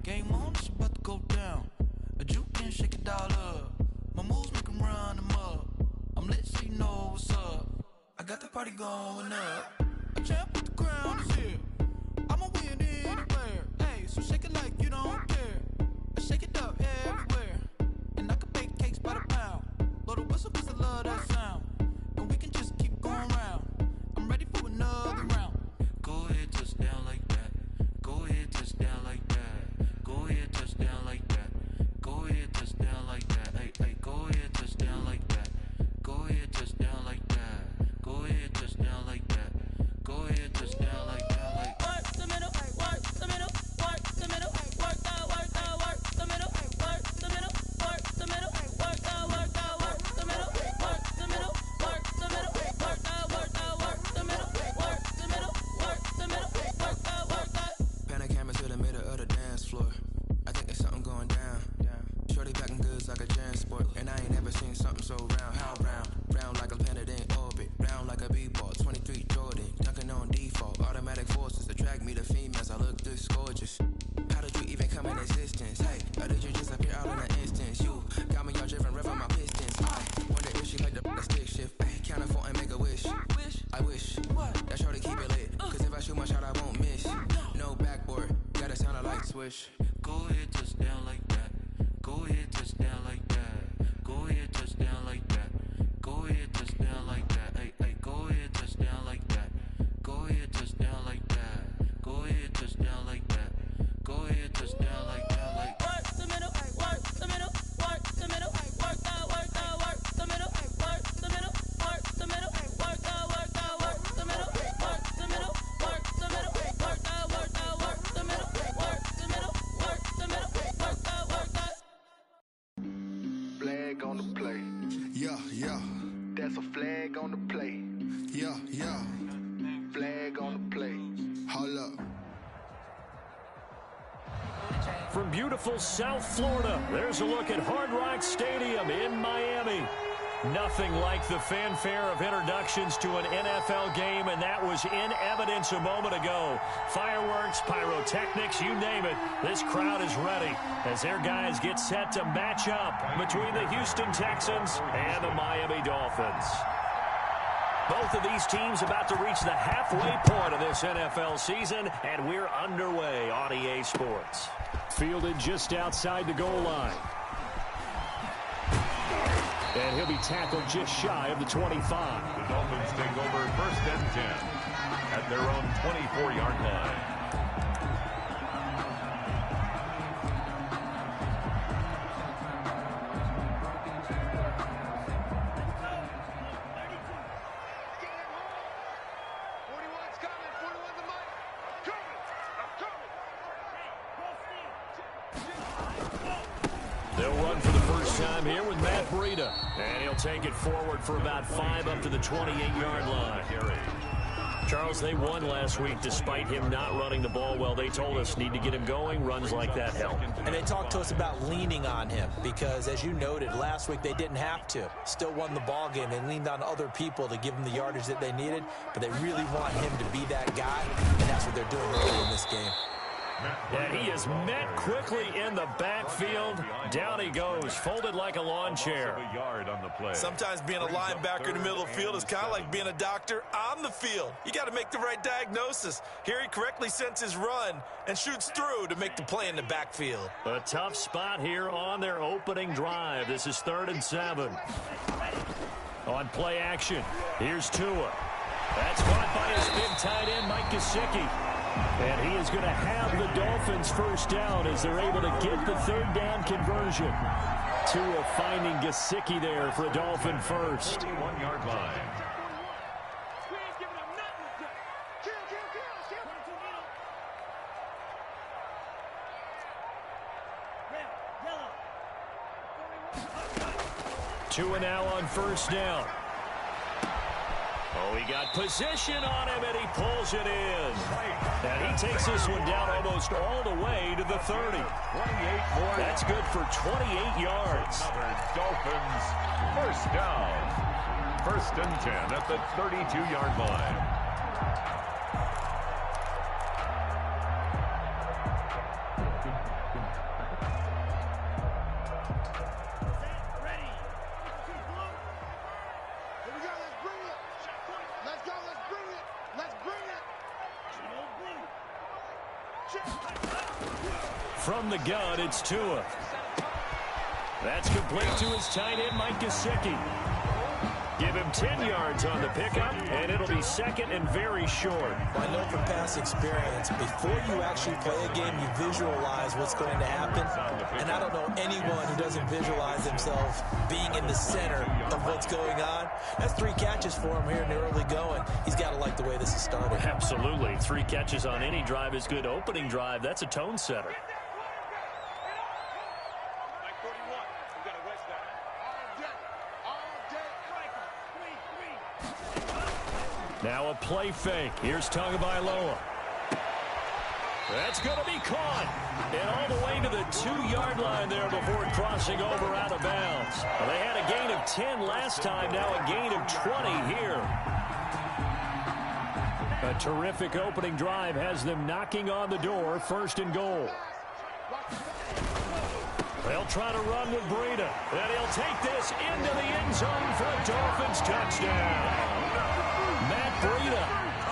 Game on, it's about to go down. A juke and shake it all up. My moves make 'em run them up. I'm lit so you know what's up. I got the party going up. A champ with the crown is here. I'ma win anywhere. Hey, so shake it like you don't care. I shake it up everywhere. And I can bake cakes by the pound. Blow the whistle 'cause I love that sound. And we can just keep going round. I'm ready for another round. Go ahead, touch down like that. Go ahead, touch down like that. Go ahead, touch down like that. Go ahead, touch down like that. Hey, hey, go ahead, touch down like that. Go ahead, touch down like that. Go ahead, touch down like that. Go ahead, touch down like that. Like work the middle, hey, work the middle, work the middle, hey, work the middle, hey, work the middle, work the middle, hey, work the middle, work the middle, work the middle, work the middle, hey, work the middle, work the middle, work the middle, work the middle, hey, work the. Pan a camera to the middle of the dance floor. I think there's something going down. Shorty backing goods like a transport, and I ain't never seen something so round. How round? Round like a planet in orbit, round like a b-ball. 23 Jordan, dunking on default. Automatic forces attract me to females. I look this gorgeous. How did you even come in existence? Hey, or did you just appear out in an instance? You got me all driven, revving my pistons. I wonder if she like the stick shift. Hey, count for and make a wish. I wish that shorty keep it lit. 'Cause if I shoot my shot, I won't miss. No backboard, gotta sound a light switch. Go ahead, touch down like that. Go ahead, touch down like that. Go ahead, touch down like that. Go ahead, touch down like that. Hey, hey, go ahead, touch down like that. Go ahead, touch down like that. Go ahead, touch down like that. Go ahead, touch down like that. Like work the middle, hey, work the middle, work the middle, hey, work the middle, hey, work the middle, work the middle, hey, work the middle, work the middle, work the middle, work the middle, work the middle, work the middle, work the middle, work the. Flag on the play. Yeah, yeah, That's a flag on the play. yeah, yeah. Flag on the play. Hold up. From beautiful South Florida, there's a look at Hard Rock Stadium in Miami. Nothing like the fanfare of introductions to an NFL game, and that was in evidence a moment ago. Fireworks, pyrotechnics, you name it. This crowd is ready as their guys get set to match up between the Houston Texans and the Miami Dolphins. Both of these teams about to reach the halfway point of this NFL season, and we're underway on EA Sports. Fielded just outside the goal line. And he'll be tackled just shy of the 25. The Dolphins take over 1st and 10 at their own 24-yard line. They'll run for the first time here with Matt Breida. And he'll take it forward for about 5 up to the 28-yard line. Charles, they won last week despite him not running the ball well. They told us need to get him going. Runs like that help. And they talked to us about leaning on him because, as you noted, last week they didn't have to. Still won the ball game. They leaned on other people to give them the yardage that they needed, but they really want him to be that guy, and that's what they're doing early in this game. And he is met quickly in the backfield. Down he goes, folded like a lawn chair. Sometimes being a linebacker in the middle of the field is kind of like being a doctor on the field. You got to make the right diagnosis. Here he correctly sends his run and shoots through to make the play in the backfield. A tough spot here on their opening drive. This is 3rd and 7. On play action, here's Tua. That's caught by his big tight end, Mike Gesicki. And he is going to have the Dolphins first down as they're able to get the 3rd down conversion. Tua finding Gesicki there for a Dolphin first. 21-yard line. Tua now on first down. Oh, he got position on him, and he pulls it in. And he takes this one down almost all the way to the 30. That's good for 28 yards. Dolphins first down. 1st and 10 at the 32-yard line. From the gun, it's Tua. That's complete to his tight end, Mike Gesicki. Give him 10 yards on the pickup, and it'll be second and very short. I know from past experience, before you actually play a game, you visualize what's going to happen. And I don't know anyone who doesn't visualize themselves being in the center of what's going on. That's 3 catches for him here in the early going. He's got to like the way this is started. Absolutely. 3 catches on any drive is good. Opening drive, that's a tone setter. Now a play fake. Here's Tagovailoa. That's going to be caught. And all the way to the 2-yard line there before crossing over out of bounds. Well, they had a gain of 10 last time. Now a gain of 20 here. A terrific opening drive has them knocking on the door. First and goal. They'll try to run with Breida. And he'll take this into the end zone for a Dolphins touchdown. Matt Breida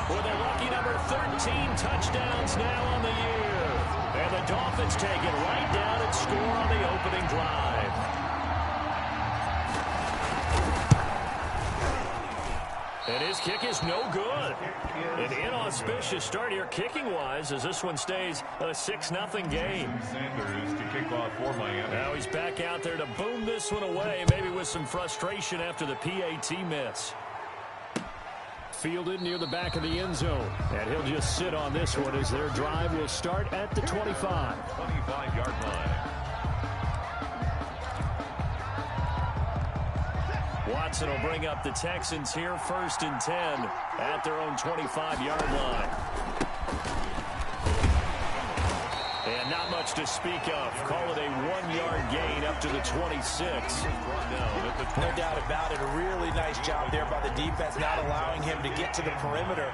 with a lucky number 13 touchdowns now on the year. And the Dolphins take it right down and score on the opening drive. And his kick is no good. An inauspicious start here kicking-wise as this one stays a 6-0 game. Sanders to kick off for Miami. Now he's back out there to boom this one away, maybe with some frustration after the PAT miss. Fielded near the back of the end zone. And he'll just sit on this one as their drive will start at the 25. 25-yard line. Watson will bring up the Texans here, 1st and 10 at their own 25-yard line. And not much to speak of. Call it a 1-yard gain up to the 26. No doubt about it. A really nice job there by the defense, not allowing him to get to the perimeter.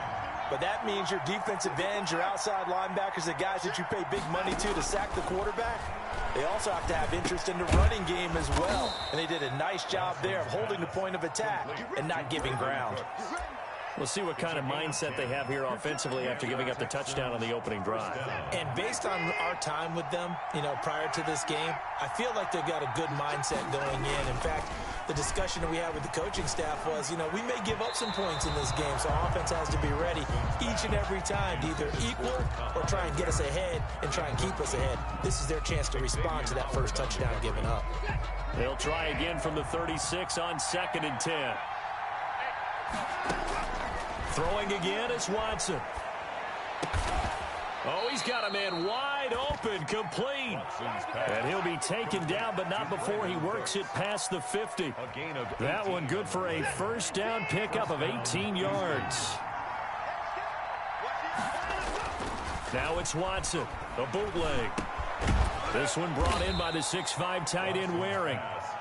But that means your defensive ends, your outside linebackers, the guys that you pay big money to sack the quarterback, they also have to have interest in the running game as well. And they did a nice job there of holding the point of attack and not giving ground. We'll see what kind of mindset they have here offensively after giving up the touchdown on the opening drive. And based on our time with them, prior to this game, I feel like they've got a good mindset going in. In fact, the discussion that we had with the coaching staff was, we may give up some points in this game, so offense has to be ready each and every time to either equal or try and get us ahead and try and keep us ahead. This is their chance to respond to that first touchdown given up. They'll try again from the 36 on 2nd and 10. Throwing again, it's Watson. Oh, he's got a man wide open, complete. And he'll be taken down, but not before he works it past the 50. That one good for a first down pickup of 18 yards. Now it's Watson, a bootleg. This one brought in by the 6'5" tight end Waring.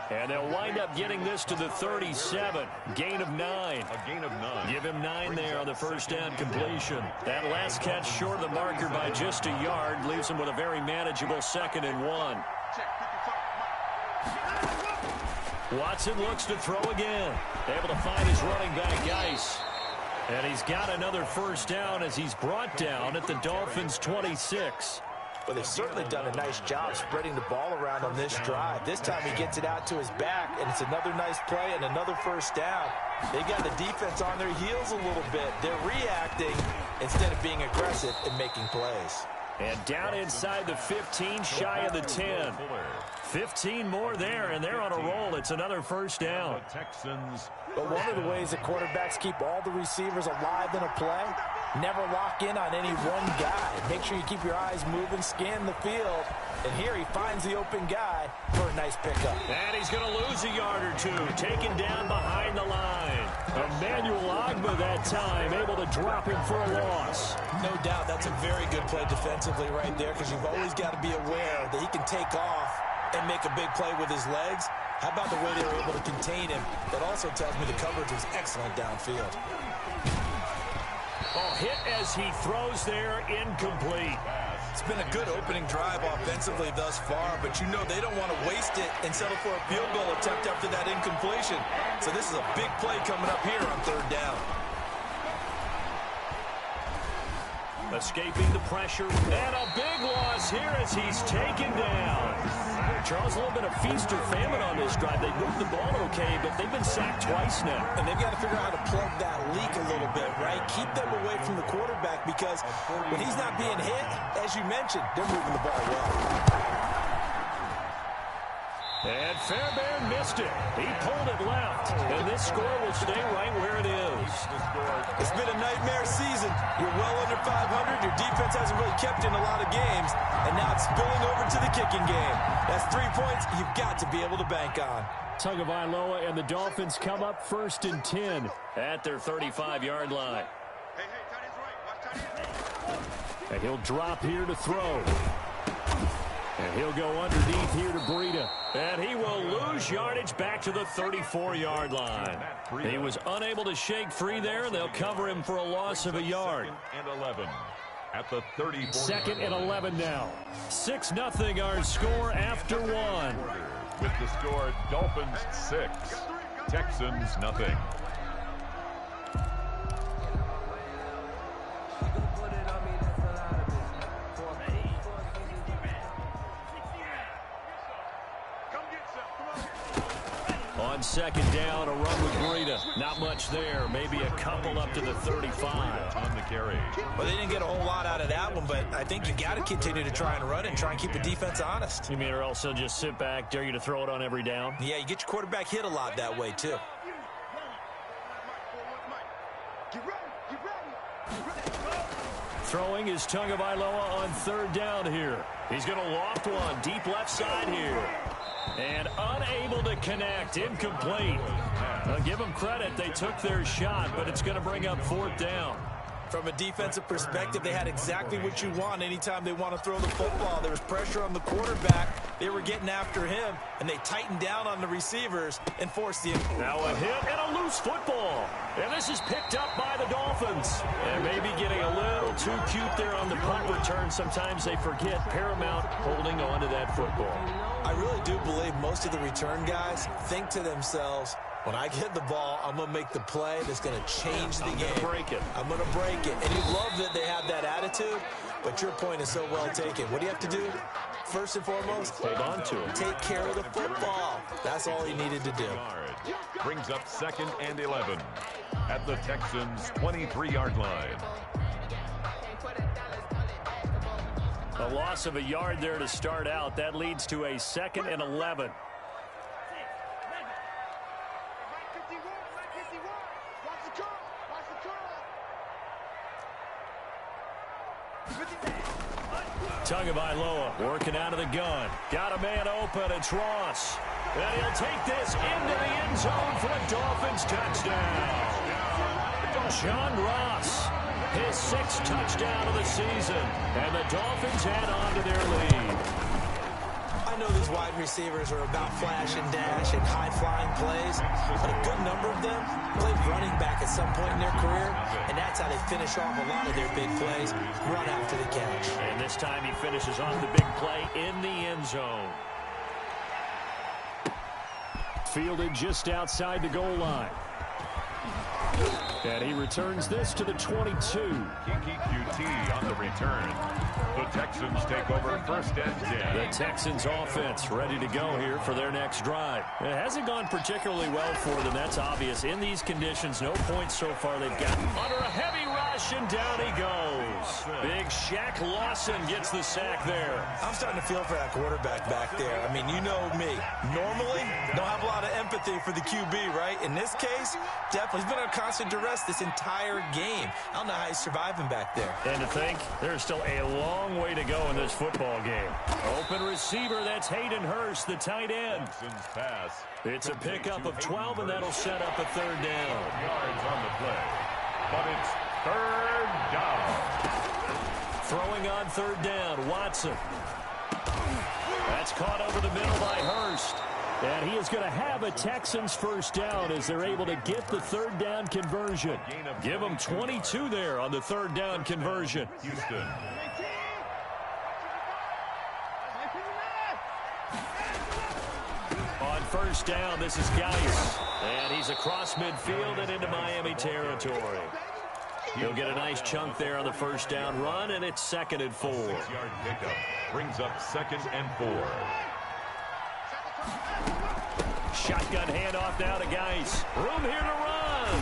And they'll wind up getting this to the 37. Gain of 9. A gain of 9. Give him 9 there on the first down completion. That last catch short of the marker by just a yard leaves him with a very manageable 2nd and 1. Watson looks to throw again. Able to find his running back, Geis. And he's got another first down as he's brought down at the Dolphins' 26. Well, they've certainly done a nice job spreading the ball around on this drive. This time he gets it out to his back, and it's another nice play and another first down. They got the defense on their heels a little bit. They're reacting instead of being aggressive and making plays. And down inside the 15, shy of the 10. 15 more there, and they're on a roll. It's another first down. But one of the ways that quarterbacks keep all the receivers alive in a play, never lock in on any one guy. Make sure you keep your eyes moving, scan the field. And here he finds the open guy for a nice pickup. And he's going to lose a yard or two, taken down behind the line. Emmanuel Ogbah that time, able to drop him for a loss. No doubt that's a very good play defensively right there, because you've always got to be aware that he can take off and make a big play with his legs. How about the way they were able to contain him? That also tells me the coverage was excellent downfield. Oh, hit as he throws there, incomplete. It's been a good opening drive offensively thus far, but you know they don't want to waste it and settle for a field goal attempt after that incompletion. So this is a big play coming up here on 3rd down. Escaping the pressure, and a big loss here as he's taken down. Charles, a little bit of feast or famine on this drive. They moved the ball okay, but they've been sacked twice now. And they've got to figure out how to plug that leak a little bit, right? Keep them away from the quarterback because when he's not being hit, as you mentioned, they're moving the ball well. And Fairbairn missed it. He pulled it left. And this score will stay right where it is. It's been a nightmare season. You're well under 500. Your defense hasn't really kept in a lot of games. And now it's spilling over to the kicking game. That's 3 points you've got to be able to bank on. Tagovailoa and the Dolphins come up 1st and 10 at their 35-yard line. And he'll drop here to throw. And he'll go underneath here to Breida. And he will lose yardage back to the 34-yard line. He was unable to shake free there, and they'll cover him for a loss of a yard. 2nd and 11 at the 34. 2nd and 11 now. 6-0 our score after one. With the score, Dolphins 6, Texans nothing. On 2nd down, a run with Breida. Not much there. Maybe a couple up to the 35. On the carry. Well, they didn't get a whole lot out of that one, but I think you got to continue to try and run and try and keep the defense honest. You mean or else they'll just sit back, dare you to throw it on every down? Yeah, you get your quarterback hit a lot that way, too. Throwing is Tagovailoa on 3rd down here. He's going to loft one deep left side here. And unable to connect. Incomplete. I'll give them credit. They took their shot, but it's going to bring up 4th down. From a defensive perspective, they had exactly what you want anytime they want to throw the football. There was pressure on the quarterback. They were getting after him, and they tightened down on the receivers and forced the... Now a hit and a loose football. And this is picked up by the Dolphins. And maybe getting a little too cute there on the punt return. Sometimes they forget Paramount holding on to that football. I really do believe most of the return guys think to themselves, when I get the ball, I'm going to make the play that's going to change the game. I'm going to break it. I'm going to break it. And you love that they have that attitude, but your point is so well taken. What do you have to do? First and foremost, hold on to it. Take care of the football. That's all he needed to do. Brings up 2nd and 11 at the Texans' 23-yard line. A loss of a yard there to start out. That leads to a 2nd and 11. Tagovailoa working out of the gun. Got a man open. It's Ross. And he'll take this into the end zone for a Dolphins touchdown. John Ross, his 6th touchdown of the season. And the Dolphins add on to their lead. I know these wide receivers are about flash and dash and high-flying plays, but a good number of them played running back at some point in their career, and that's how they finish off a lot of their big plays, run after the catch. And this time he finishes off the big play in the end zone. Fielded just outside the goal line. And he returns this to the 22. Kiki QT on the return. The Texans take over 1st and 10. The Texans offense ready to go here for their next drive. It hasn't gone particularly well for them, that's obvious. In these conditions, no points so far they've gotten. Under a heavy rush, and down he goes. Big Shaq Lawson gets the sack there. I'm starting to feel for that quarterback back there. I mean, you know me. Normally, don't have a lot of empathy for the QB, right? In this case, definitely. He's been under constant duress this entire game. I don't know how he's surviving back there. And to think, there's still a long way to go in this football game. Open receiver, that's Hayden Hurst, the tight end. Pass. It's a pickup of 12, and that'll set up a 3rd down. Yards on the play, but it's 3rd down. Throwing on 3rd down, Watson. That's caught over the middle by Hurst. And he is going to have a Texans 1st down as they're able to get the 3rd down conversion. Give them 22 there on the 3rd down conversion. Houston. On 1st down, this is Geis. And he's across midfield and into Miami territory. He'll get a nice chunk there on the first down run, and it's 2nd and 4. 6-yard pickup brings up 2nd and 4. Shotgun handoff now to Geis. Room here to run.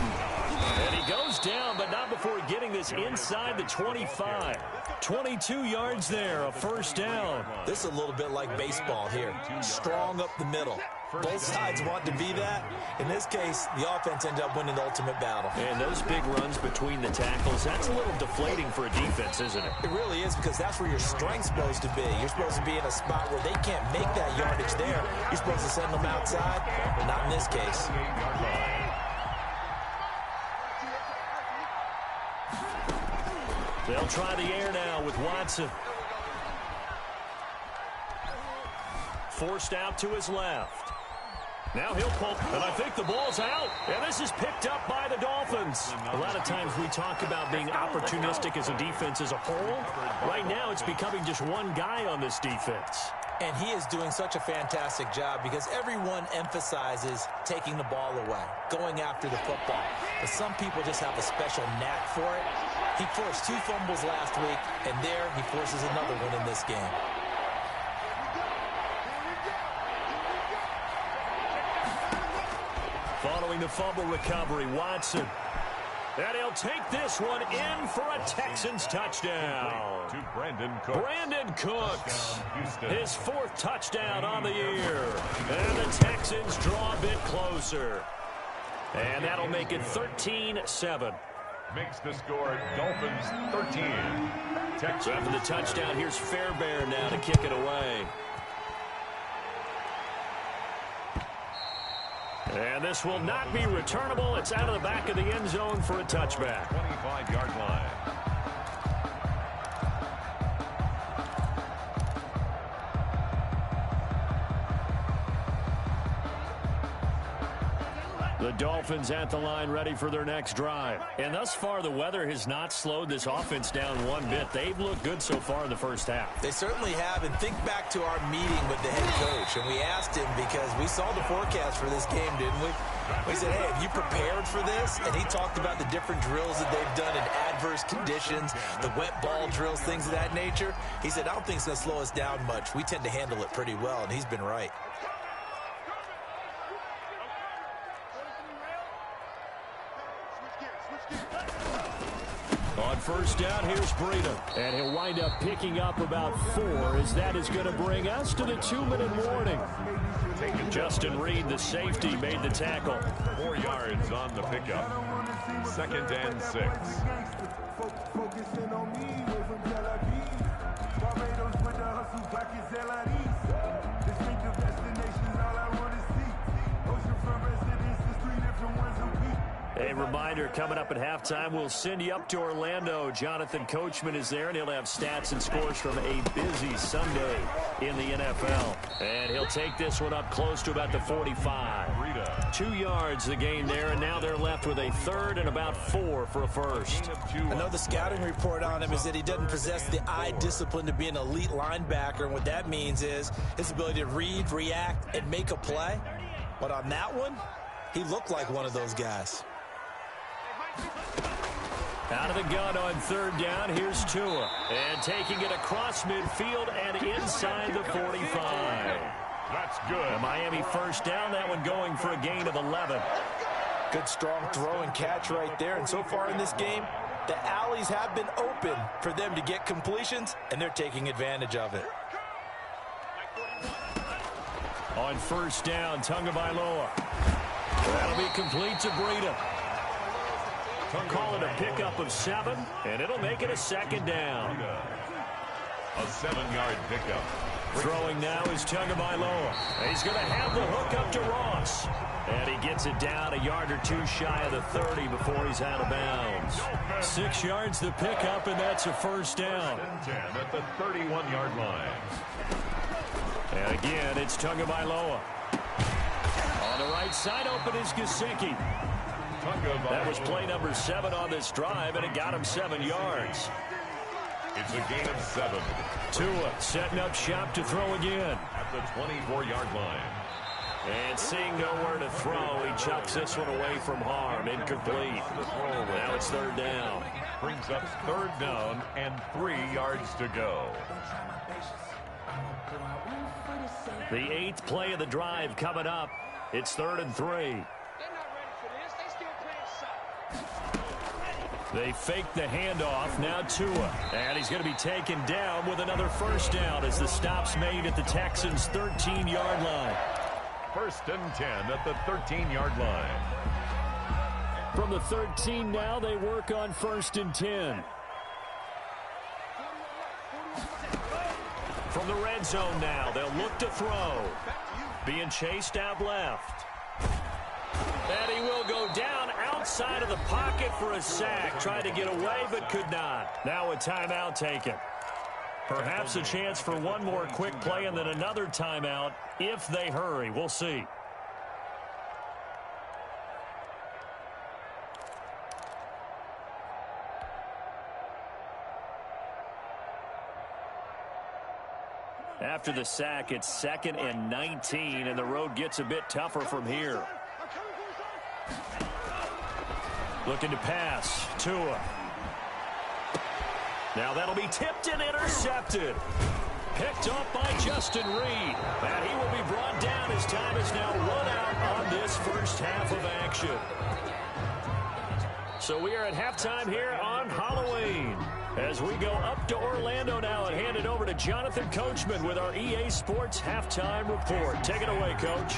And he goes down, but not before getting this inside the 25. 22 yards there, a first down. This is a little bit like baseball here. Strong up the middle. Both sides want to be that. In this case, the offense ended up winning the ultimate battle. And those big runs between the tackles, that's a little deflating for a defense, isn't it? It really is, because that's where your strength's supposed to be. You're supposed to be in a spot where they can't make that yardage there. You're supposed to send them outside, but not in this case. They'll try the air now with Watson. Forced out to his left. Now he'll pull, and I think the ball's out. And this is picked up by the Dolphins. A lot of times we talk about being opportunistic as a defense as a whole. Right now it's becoming just one guy on this defense. And he is doing such a fantastic job because everyone emphasizes taking the ball away, going after the football. But some people just have a special knack for it. He forced 2 fumbles last week, and there he forces another one in this game. Following the fumble recovery, Watson. And he'll take this one in for a Texans touchdown. To Brandon Cooks. Brandon Cooks, his 4th touchdown on the year. And the Texans draw a bit closer. And that'll make it 13-7. Makes the score Dolphins 13. So after the touchdown, here's Fairbairn now to kick it away. And this will not be returnable. It's out of the back of the end zone for a touchback. 25-yard line. The Dolphins at the line ready for their next drive. And thus far, the weather has not slowed this offense down one bit. They've looked good so far in the first half. They certainly have. And think back to our meeting with the head coach. And we asked him, because we saw the forecast for this game, didn't we? We said, hey, have you prepared for this? And he talked about the different drills that they've done in adverse conditions, the wet ball drills, things of that nature. He said, I don't think it's going to slow us down much. We tend to handle it pretty well, and he's been right. On first down, here's Breida. And he'll wind up picking up about 4, as that is going to bring us to the 2-minute warning. Justin Reed, the safety, made the tackle. 4 yards on the pickup. 2nd and 6. A reminder, coming up at halftime, we'll send you up to Orlando. Jonathan Coachman is there, and he'll have stats and scores from a busy Sunday in the NFL. And he'll take this one up close to about the 45. 2 yards the gain there, and now they're left with a 3rd and about 4 for a first. I know the scouting report on him is that he doesn't possess the eye discipline to be an elite linebacker, and what that means is his ability to read, react, and make a play. But on that one, he looked like one of those guys. Out of the gun on 3rd down, here's Tua. And taking it across midfield and inside the 45. That's good. A Miami first down, that one going for a gain of 11. Good strong throw and catch right there. And so far in this game, the alleys have been open for them to get completions, and they're taking advantage of it. On first down, Tagovailoa. That'll be complete to Breida. Call it a pickup of 7, and it'll make it a 2nd down. A 7-yard pickup. Throwing now is Tagovailoa. He's going to have the hook up to Ross. And he gets it down a yard or 2 shy of the 30 before he's out of bounds. 6 yards the pickup, and that's a first down. 10 at the 31-yard line. And again, it's Tagovailoa. On the right side, open is Gesicki. That was play number 7 on this drive, and it got him 7 yards. It's a gain of 7. Tua setting up shop to throw again. At the 24-yard line. And seeing nowhere to throw, he chucks this one away from harm. Incomplete. Now it's 3rd down. brings up 3rd down and 3 yards to go. The 8th play of the drive coming up. It's 3rd and 3. They fake the handoff. Now Tua. And he's going to be taken down with another 1st down as the stop's made at the Texans' 13-yard line. 1st and 10 at the 13-yard line. From the 13 now, they work on 1st and 10. From the red zone now, they'll look to throw. Being chased out left. And he will go down outside of the pocket for a sack. Tried to get away, but could not. Now a timeout taken. Perhaps a chance for one more quick play and then another timeout if they hurry. We'll see. After the sack, it's 2nd and 19, and the road gets a bit tougher from here. Looking to pass. Tua. Now that'll be tipped and intercepted. Picked up by Justin Reed. And he will be brought down as time is now run out on this first half of action. So we are at halftime here on Halloween. As we go up to Orlando now and hand it over to Jonathan Coachman with our EA Sports Halftime Report. Take it away, Coach.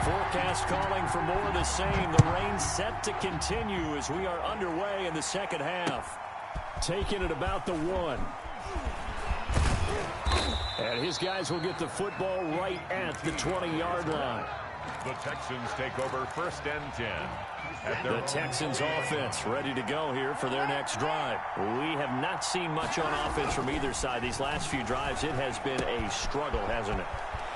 Forecast calling for more of the same. The rain set to continue as we are underway in the second half. Taking it about the 1. And his guys will get the football right at the 20-yard line. The Texans take over 1st and 10. The Texans offense ready to go here for their next drive. We have not seen much on offense from either side. These last few drives, it has been a struggle, hasn't it?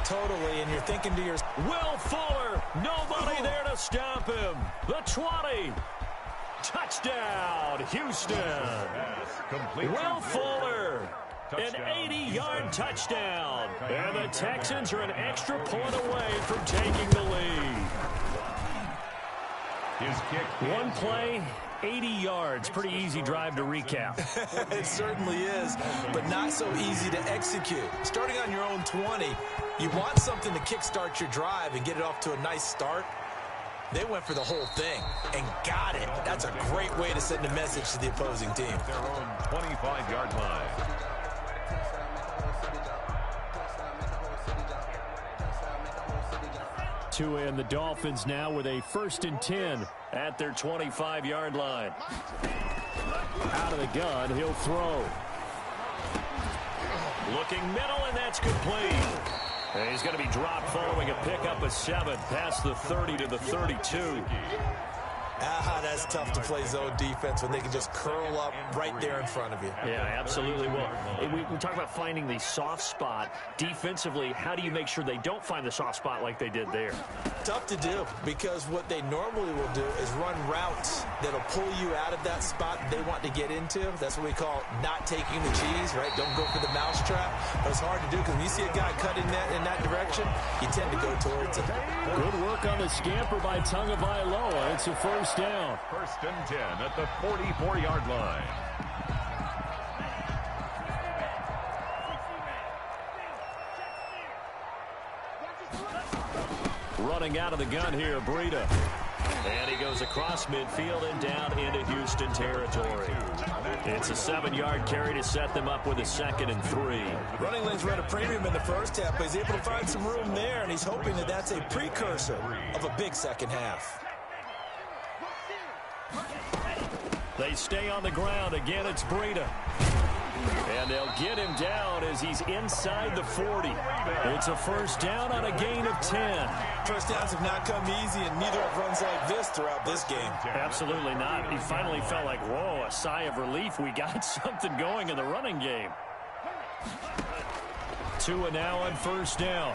Totally, and you're thinking to yourself, Will Fuller, nobody there to stop him. The 20. Touchdown, Houston. Will Fuller. An 80-yard touchdown. And the Texans are an extra point away from taking the lead. His kick. One play, 80 yards. Pretty easy drive to recap. It certainly is, but not so easy to execute. Starting on your own 20, you want something to kickstart your drive and get it off to a nice start. They went for the whole thing and got it. That's a great way to send a message to the opposing team. Their own 25-yard line. Tua and the Dolphins now with a 1st and 10 at their 25-yard line. Out of the gun, he'll throw. Looking middle, and that's complete. And he's going to be dropped following a pickup of 7 past the 30 to the 32. That's tough to play zone defense when they can just curl up right there in front of you. Yeah, absolutely. Well, we talk about finding the soft spot. Defensively, how do you make sure they don't find the soft spot like they did there? Tough to do, because what they normally will do is run routes that'll pull you out of that spot they want to get into. That's what we call not taking the cheese, right? Don't go for the mousetrap. But it's hard to do because when you see a guy cutting that in that direction, you tend to go towards it. Good work on the scamper by Tagovailoa. It's a 1st down. 1st and 10 at the 44-yard line. Running out of the gun here, Breida. And he goes across midfield and down into Houston territory. It's a 7-yard carry to set them up with a 2nd and 3. Running lanes were at a premium in the first half, but he's able to find some room there, and he's hoping that that's a precursor of a big second half. They stay on the ground. Again, it's Breida. And they'll get him down as he's inside the 40. It's a 1st down on a gain of 10. First downs have not come easy, and neither have runs like this throughout this game. Absolutely not. He finally felt like, whoa, a sigh of relief. We got something going in the running game. Tua now on 1st down.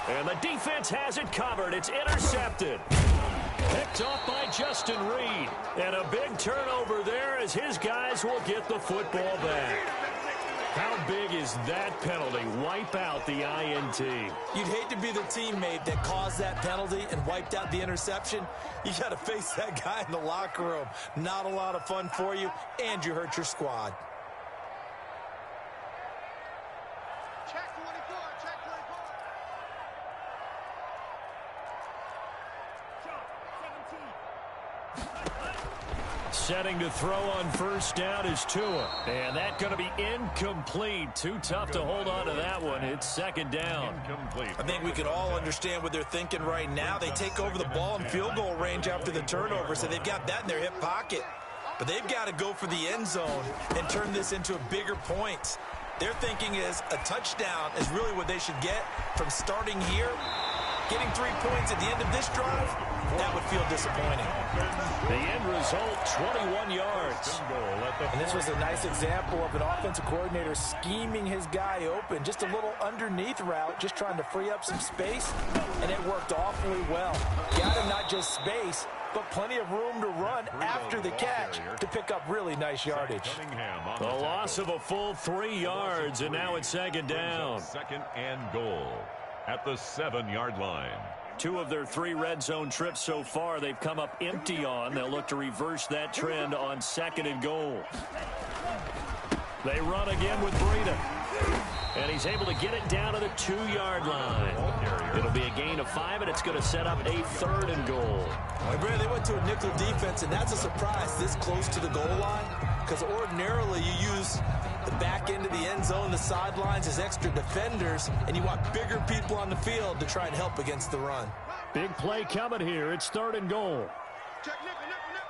And the defense has it covered. It's intercepted. Picked off by Justin Reed. And a big turnover there as his guys will get the football back. How big is that penalty? Wipe out the INT. You'd hate to be the teammate that caused that penalty and wiped out the interception. You got to face that guy in the locker room. Not a lot of fun for you, and you hurt your squad. Check 24, check 24. Setting to throw on first down is Tua. And that's going to be incomplete. Too tough to hold on to that one. It's second down. I think we can all understand what they're thinking right now. They take over the ball in field goal range after the turnover, so they've got that in their hip pocket. But they've got to go for the end zone and turn this into a bigger point. Their thinking is a touchdown is really what they should get from starting here. Getting 3 points at the end of this drive, that would feel disappointing. The end result, 21 yards. And this was a nice example of an offensive coordinator scheming his guy open. Just a little underneath route, just trying to free up some space, and it worked awfully well. Got him not just space, but plenty of room to run after the catch to pick up really nice yardage. The loss of a full 3 yards, and now it's second down. Second and goal at the 7-yard line. 2 of their 3 red zone trips so far they've come up empty on. They'll look to reverse that trend on second and goal. They run again with Breida. And he's able to get it down to the 2-yard line. It'll be a gain of 5, and it's going to set up a 3rd and goal. Well, Brad, they went to a nickel defense, and that's a surprise this close to the goal line, because ordinarily you use the back end of the end zone, the sidelines as extra defenders, and you want bigger people on the field to try and help against the run. Big play coming here. It's 3rd and goal. Check nickel, nickel, nickel.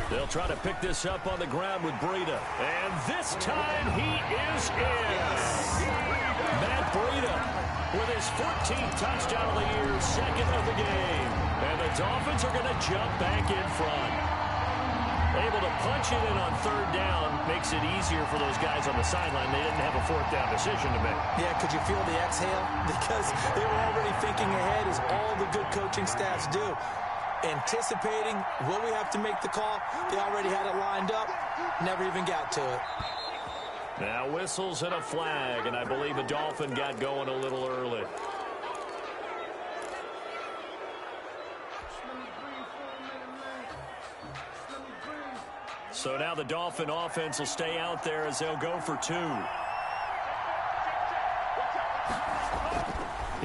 They'll try to pick this up on the ground with Breida. And this time he is in. Matt Breida with his 14th touchdown of the year, 2nd of the game. And the Dolphins are going to jump back in front. Able to punch it in on 3rd down makes it easier for those guys on the sideline. They didn't have a 4th down decision to make. Yeah, could you feel the exhale? Because they were already thinking ahead, as all the good coaching staffs do. Anticipating, will we have to make the call? They already had it lined up, never even got to it. Now whistles and a flag, and I believe a Dolphin got going a little early. So now the Dolphin offense will stay out there as they'll go for 2.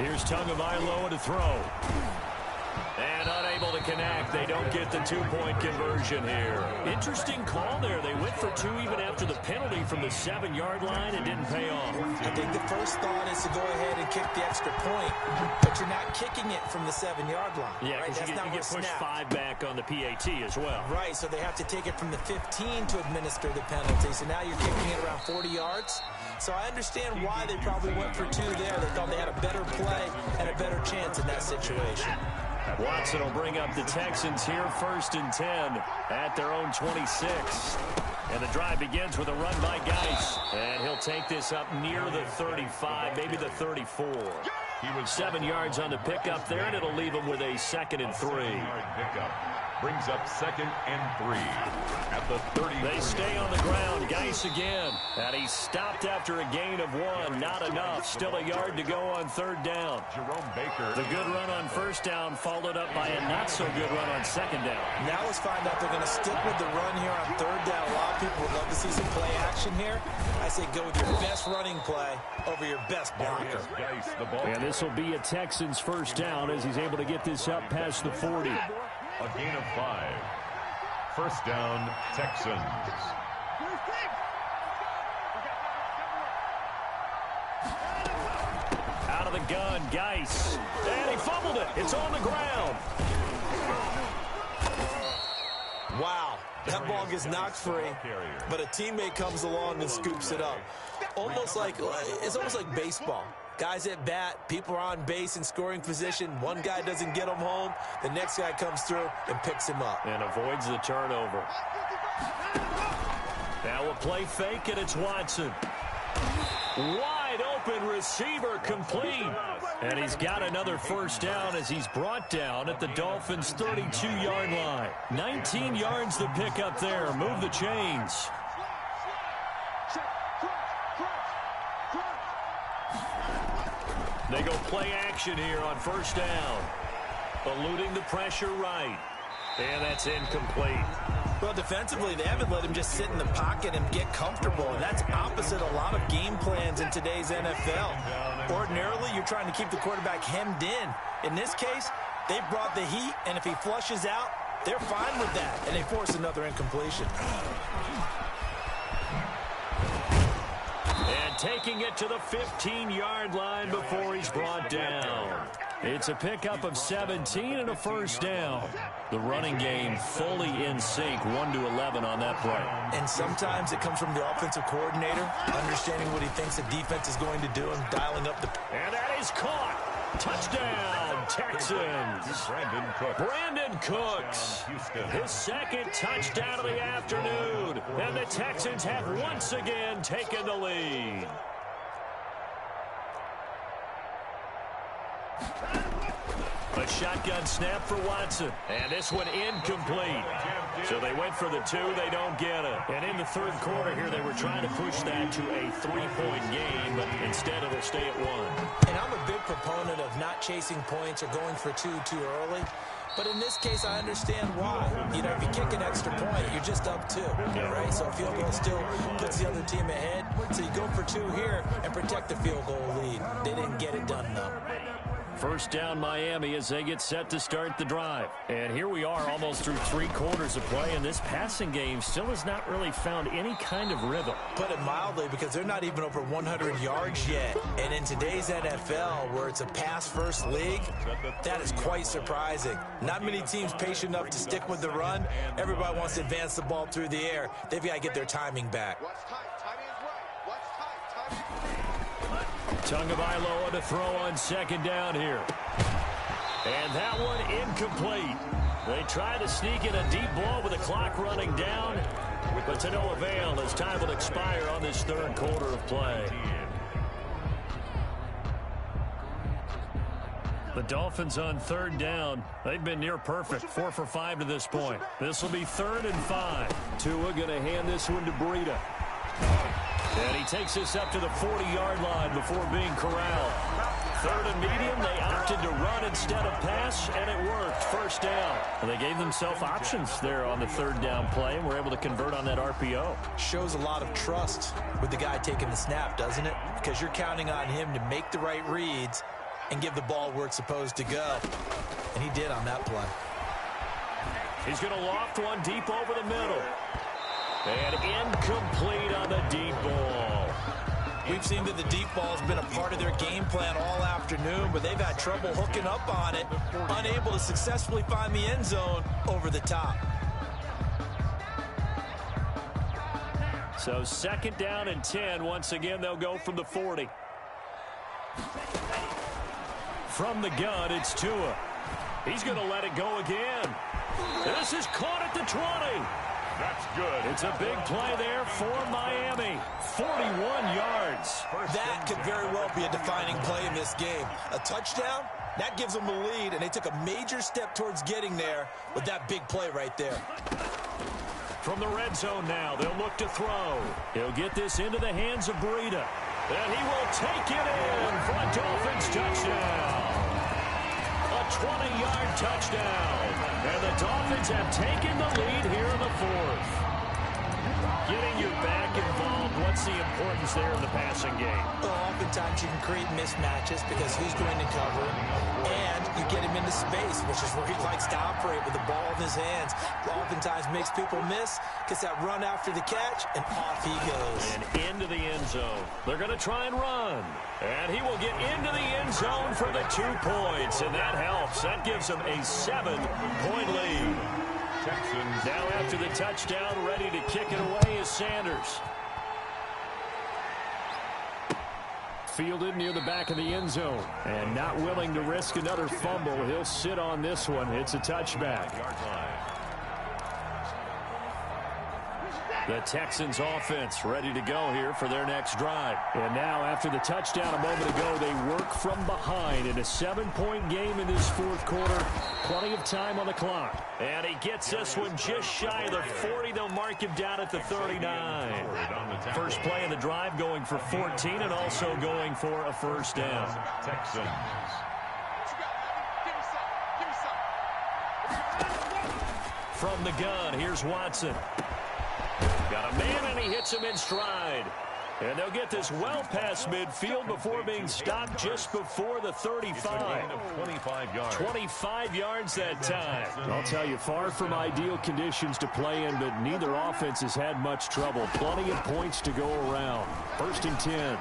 Here's Tagovailoa to throw. And unable to connect. They don't get the 2-point conversion here. Interesting call there. They went for 2 even after the penalty from the 7-yard line. It didn't pay off. I think the first thought is to go ahead and kick the extra point, but you're not kicking it from the 7-yard line. Yeah, right? because you get pushed 5 back on the PAT as well. Right, so they have to take it from the 15 to administer the penalty. So now you're kicking it around 40 yards. So I understand why they probably went for 2 there. They thought they had a better play and a better chance in that situation. Watson will bring up the Texans here, 1st and 10 at their own 26. And the drive begins with a run by Geis. And he'll take this up near the 35, maybe the 34. He was 7 yards on the pickup there, and it'll leave him with a 2nd and 3. Pickup brings up 2nd and 3 at the 30. They stay on the ground. Geis again. And he's stopped after a gain of 1. Not enough. Still a yard to go on 3rd down. Jerome Baker. The good run on 1st down followed up by a not-so-good run on 2nd down. Now let's find out they're going to stick with the run here on 3rd down. A lot of people would love to see some play action here. I say go with your best running play over your best blocker. And this will be a Texans 1st down as he's able to get this up past the 40. A gain of 5. 1st down, Texans. Out of the gun, Geis. And he fumbled it. It's on the ground. Wow, that ball gets knocked free, but a teammate comes along and scoops it up. It's almost like baseball. Guys at bat, people are on base in scoring position. One guy doesn't get him home. The next guy comes through and picks him up. And avoids the turnover. Now a play fake, and it's Watson. Wide open receiver complete. And he's got another 1st down as he's brought down at the Dolphins' 32-yard line. 19 yards to pick up there. Move the chains. They go play action here on first down. Eluding the pressure right. And that's incomplete. Well, defensively, they haven't let him just sit in the pocket and get comfortable. And that's opposite a lot of game plans in today's NFL. Ordinarily, you're trying to keep the quarterback hemmed in. In this case, they brought the heat, and if he flushes out, they're fine with that. And they force another incompletion. And taking it to the 15-yard line before he's brought down. It's a pickup of 17 and a first down. The running game fully in sync, 1-11 on that play. And sometimes it comes from the offensive coordinator, understanding what he thinks the defense is going to do and dialing up the... And that is caught. Touchdown, Texans. Brandon Cooks. His second touchdown of the afternoon. And the Texans have once again taken the lead. A shotgun snap for Watson. And this one incomplete. So they went for the two. They don't get it. And in the third quarter here, they were trying to push that to a 3-point game, but instead it'll stay at 1. And I'm a big proponent of not chasing points or going for two too early. But in this case, I understand why. You know, if you kick an extra point, you're just up 2, right? So a field goal still puts the other team ahead. So you go for 2 here and protect the field goal lead. They didn't get it done, though. First down Miami as they get set to start the drive. And here we are almost through 3 quarters of play, and this passing game still has not really found any kind of rhythm. Put it mildly, because they're not even over 100 yards yet. And in today's NFL, where it's a pass-first league, that is quite surprising. Not many teams patient enough to stick with the run. Everybody wants to advance the ball through the air. They've got to get their timing back. Tagovailoa to throw on second down here. And that one incomplete. They try to sneak in a deep ball with the clock running down, but to no avail as time will expire on this third quarter of play. The Dolphins on third down. They've been near perfect, 4 for 5 to this point. This will be 3rd and 5. Tua going to hand this one to Breida. And he takes this up to the 40-yard line before being corralled. 3rd and medium, they opted to run instead of pass, and it worked. First down. And they gave themselves options there on the 3rd down play, and were able to convert on that RPO. Shows a lot of trust with the guy taking the snap, doesn't it? Because you're counting on him to make the right reads and give the ball where it's supposed to go. And he did on that play. He's going to loft one deep over the middle. And incomplete on the deep ball. We've seen that the deep ball has been a part of their game plan all afternoon, but they've had trouble hooking up on it, unable to successfully find the end zone over the top. So 2nd down and 10. Once again, they'll go from the 40. From the gun, it's Tua. He's going to let it go again. This is caught at the 20. That's good. It's a big play there for Miami. 41 yards. That could very well be a defining play in this game. A touchdown, that gives them a lead, and they took a major step towards getting there with that big play right there. From the red zone now, they'll look to throw. He'll get this into the hands of Breida. And he will take it in for a Dolphins touchdown. A 20-yard touchdown. And the Dolphins have taken the lead here in the 4th. Getting your back involved, what's the importance there in the passing game? Well, oftentimes you can create mismatches because who's going to cover, and you get him into space, which is where he likes to operate with the ball in his hands. Oftentimes makes people miss, gets that run after the catch, and off he goes. And into the end zone. They're going to try and run. And he will get into the end zone for the 2 points, and that helps. That gives them a 7-point lead. Texans. Now after the touchdown, ready to kick it away is Sanders. Fielded near the back of the end zone. And not willing to risk another fumble. He'll sit on this one. It's a touchback. The Texans offense ready to go here for their next drive. And now after the touchdown a moment ago, they work from behind in a 7-point game in this fourth quarter. Plenty of time on the clock. And he gets this one just shy of the 40. They'll mark him down at the 39. First play of the drive going for 14 and also going for a first down. Texans. From the gun, here's Watson. Got a man, and he hits him in stride. And they'll get this well past midfield before being stopped just before the 35. 25 yards. 25 yards that time. I'll tell you, far from ideal conditions to play in, but neither offense has had much trouble. Plenty of points to go around. First and 10.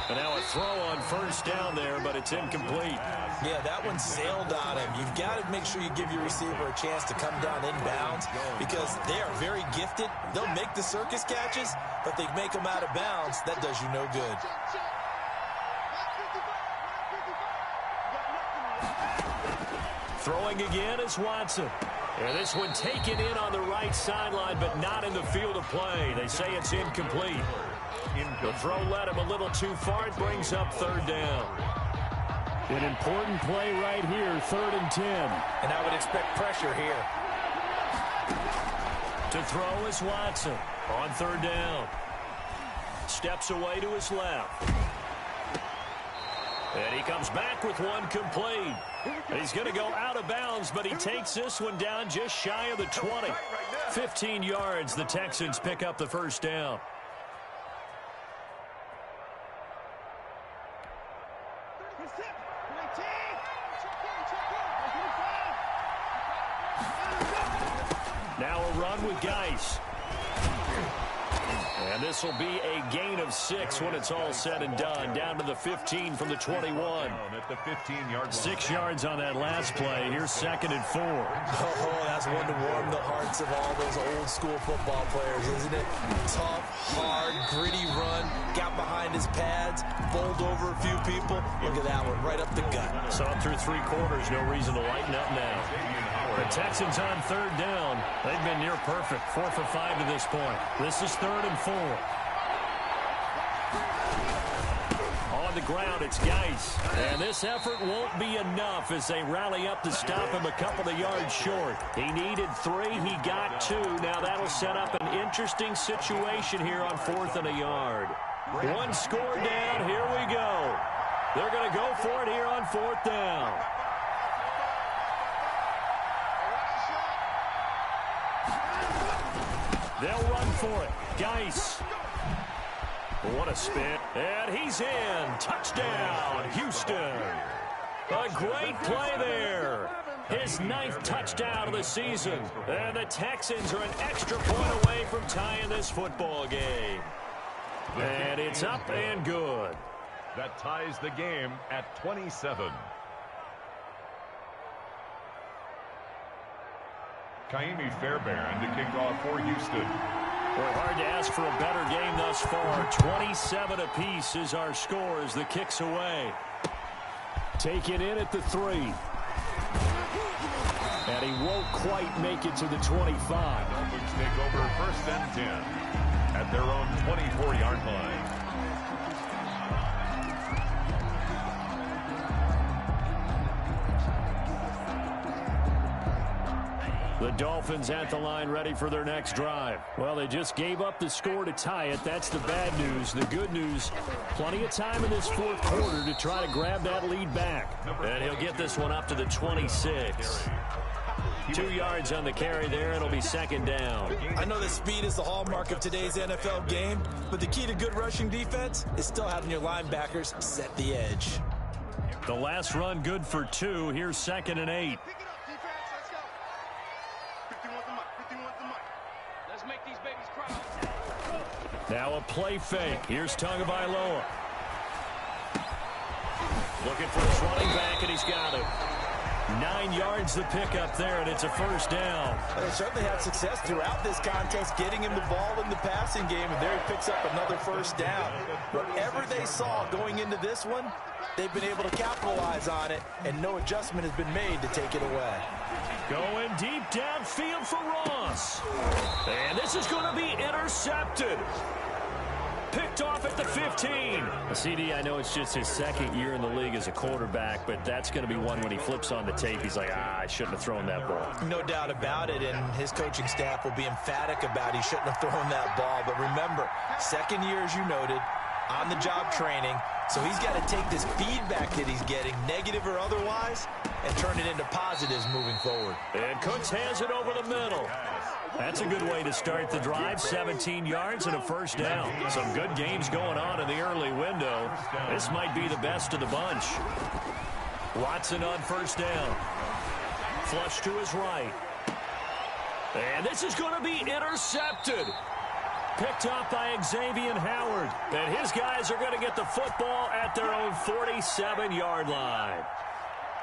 And now a throw on first down there, but it's incomplete. Yeah, that one sailed on him. You've got to make sure you give your receiver a chance to come down inbounds because they are very gifted. They'll make the circus catches, but they make them out of bounds. That does you no good. Throwing again is Watson. And this one taken in on the right sideline, but not in the field of play. They say it's incomplete. The throw led him a little too far. It brings up third down. An important play right here, 3rd and 10. And I would expect pressure here. To throw is Watson on third down. Steps away to his left. And he comes back with one complete. He's going to go out of bounds, but he takes this one down just shy of the 20. 15 yards, the Texans pick up the first down. Now a run with Geis. And this will be a gain of 6 when it's all said and done. Down to the 15 from the 21. At the 15-yard line. 6 yards on that last play. Here's 2nd and 4. Oh, that's one to warm the hearts of all those old school football players, isn't it? Tough, hard, gritty run. Got behind his pads, bowled over a few people. Look at that one, right up the gut. Saw him through 3 quarters. No reason to lighten up now. The Texans on third down. They've been near perfect. 4 for 5 to this point. This is 3rd and 4. On the ground, it's Geis. And this effort won't be enough as they rally up to stop him a couple of yards short. He needed 3. He got 2. Now that'll set up an interesting situation here on 4th and a yard. 1 score down. Here we go. They're going to go for it here on 4th down. They'll run for it. Geis. What a spin. And he's in. Touchdown, Houston. A great play there. His 9th touchdown of the season. And the Texans are an extra point away from tying this football game. And it's up and good. That ties the game at 27. Kaimi Fairbairn to kick off for Houston. Boy, hard to ask for a better game thus far. 27 apiece is our score as the kick's away. Taken in at the 3. And he won't quite make it to the 25. Dolphins take over 1st and 10 at their own 24-yard line. The Dolphins at the line ready for their next drive. Well, they just gave up the score to tie it. That's the bad news. The good news, plenty of time in this 4th quarter to try to grab that lead back. And he'll get this one up to the 26. 2 yards on the carry there. It'll be 2nd down. I know that speed is the hallmark of today's NFL game, but the key to good rushing defense is still having your linebackers set the edge. The last run good for 2. Here's 2nd and 8. Now a play fake. Here's Tagovailoa. Looking for his running back, and he's got it. 9 yards the pickup there, and it's a first down. They certainly had success throughout this contest, getting him the ball in the passing game, and there he picks up another first down. Whatever they saw going into this one, they've been able to capitalize on it, and no adjustment has been made to take it away. Going deep downfield for Ross. And this is going to be intercepted. Picked off at the 15. CD, I know it's just his second year in the league as a quarterback, but that's going to be one when he flips on the tape. He's like, I shouldn't have thrown that ball. No doubt about it, and his coaching staff will be emphatic about he shouldn't have thrown that ball. But remember, second year, as you noted, on-the-job training, so he's got to take this feedback that he's getting, negative or otherwise, and turn it into positives moving forward. And Cooks has it over the middle. That's a good way to start the drive. 17 yards and a first down. Some good games going on in the early window. This might be the best of the bunch. Watson on first down. Flush to his right. And this is going to be intercepted. Picked up by Xavier Howard. And his guys are going to get the football at their own 47-yard line.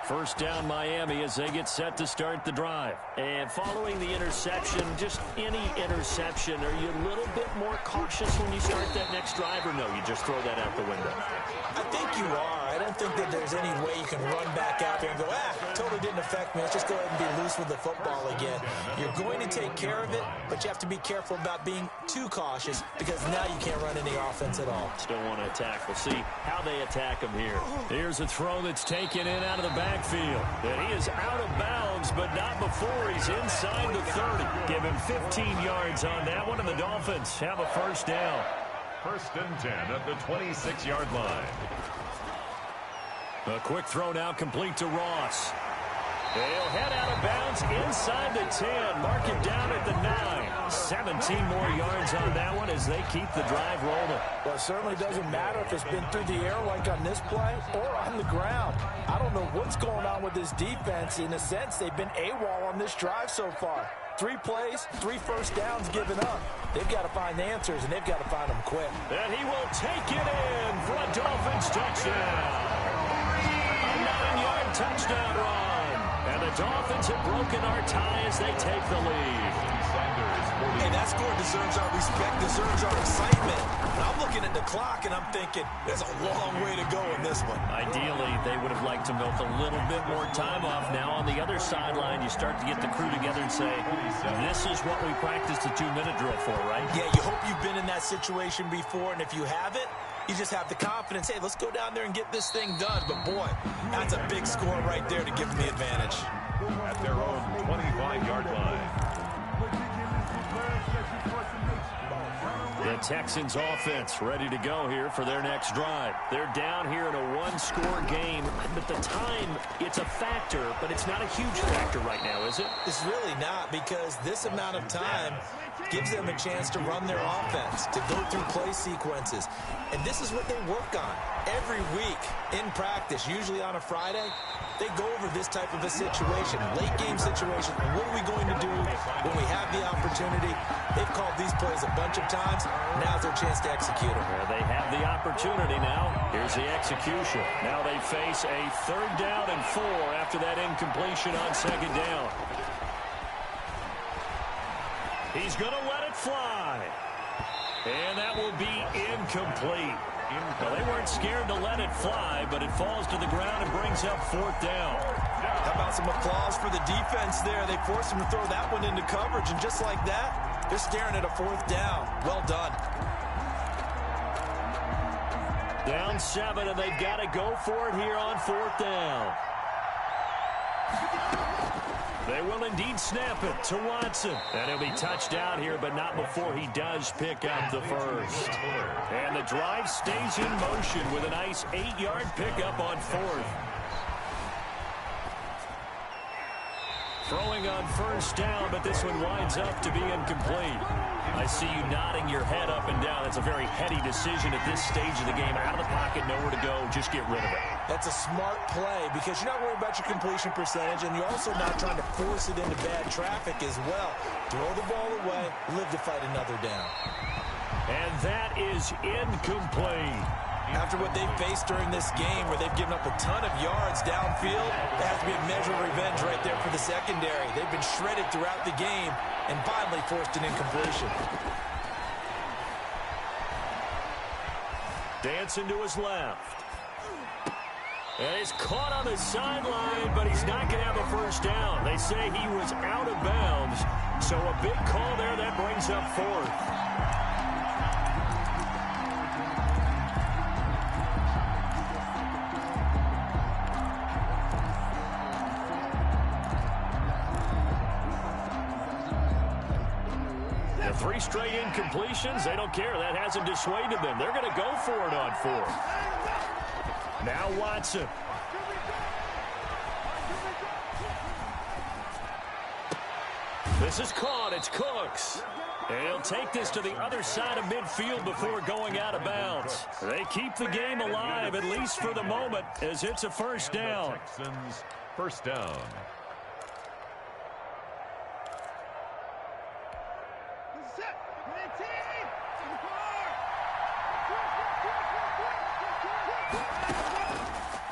First down Miami as they get set to start the drive. And following the interception, just any interception, are you a little bit more cautious when you start that next drive, or no, you just throw that out the window? I think you are. I don't think that there's any way you can run back out there and go, totally didn't affect me. Let's just go ahead and be loose with the football again. You're going to take care of it, but you have to be careful about being too cautious because now you can't run any offense at all. Still want to attack. We'll see how they attack him here. Here's a throw that's taken in out of the backfield. And he is out of bounds, but not before he's inside the 30. Give him 15 yards on that one, and the Dolphins have a first down. First and 10 at the 26-yard line. A quick throw now complete to Ross. They'll head out of bounds inside the 10. Mark it down at the 9. 17 more yards on that one as they keep the drive rolling. Well, it certainly doesn't matter if it's been through the air like on this play or on the ground. I don't know what's going on with this defense. In a sense, they've been AWOL on this drive so far. 3 plays, 3 first downs given up. They've got to find answers, and they've got to find them quick. And he will take it in for a Dolphins touchdown. A 9-yard touchdown run. And the Dolphins have broken our tie as they take the lead. Hey, that score deserves our respect, deserves our excitement. And I'm looking at the clock, and I'm thinking, there's a long way to go in this one. Ideally, they would have liked to milk a little bit more time off. Now, on the other sideline, you start to get the crew together and say, this is what we practiced the 2-minute drill for, right? Yeah, you hope you've been in that situation before, and if you haven't, you just have the confidence, hey, let's go down there and get this thing done. But, boy, that's a big score right there to give them the advantage. At their own 25-yard line. The Texans offense ready to go here for their next drive. They're down here in a 1-score game, but the time, it's a factor, but it's not a huge factor right now, is it? It's really not, because this amount of time gives them a chance to run their offense, to go through play sequences. And this is what they work on every week in practice, usually on a Friday. They go over this type of a situation, late game situation. What are we going to do when we have the opportunity? They've called these plays a bunch of times. Now's their chance to execute them. Well, they have the opportunity now. Here's the execution. Now they face a 3rd down and 4 after that incompletion on 2nd down. He's going to let it fly. And that will be incomplete. Well, they weren't scared to let it fly, but it falls to the ground and brings up 4th down. How about some applause for the defense there? They forced him to throw that one into coverage, and just like that, they're staring at a 4th down. Well done. Down 7, and they've got to go for it here on 4th down. They will indeed snap it to Watson. And he'll be touched out here, but not before he does pick up the first. And the drive stays in motion with a nice 8-yard pickup on 4th. Throwing on 1st down, but this one winds up to be incomplete. I see you nodding your head up and down. That's a very heady decision at this stage of the game. Out of the pocket, nowhere to go. Just get rid of it. That's a smart play because you're not worried about your completion percentage, and you're also not trying to force it into bad traffic as well. Throw the ball away, live to fight another down. And that is incomplete. After what they've faced during this game where they've given up a ton of yards downfield, there has to be a measure of revenge right there for the secondary. They've been shredded throughout the game and finally forced an incompletion. Dancing to his left. And he's caught on the sideline, but he's not going to have a first down. They say he was out of bounds, so a big call there that brings up fourth. The 3 straight incompletions, they don't care. That hasn't dissuaded them. They're going to go for it on fourth. Now Watson. This is caught. It's Cooks. And he'll take this to the other side of midfield before going out of bounds. They keep the game alive, at least for the moment, as it's a first down. Texans, first down.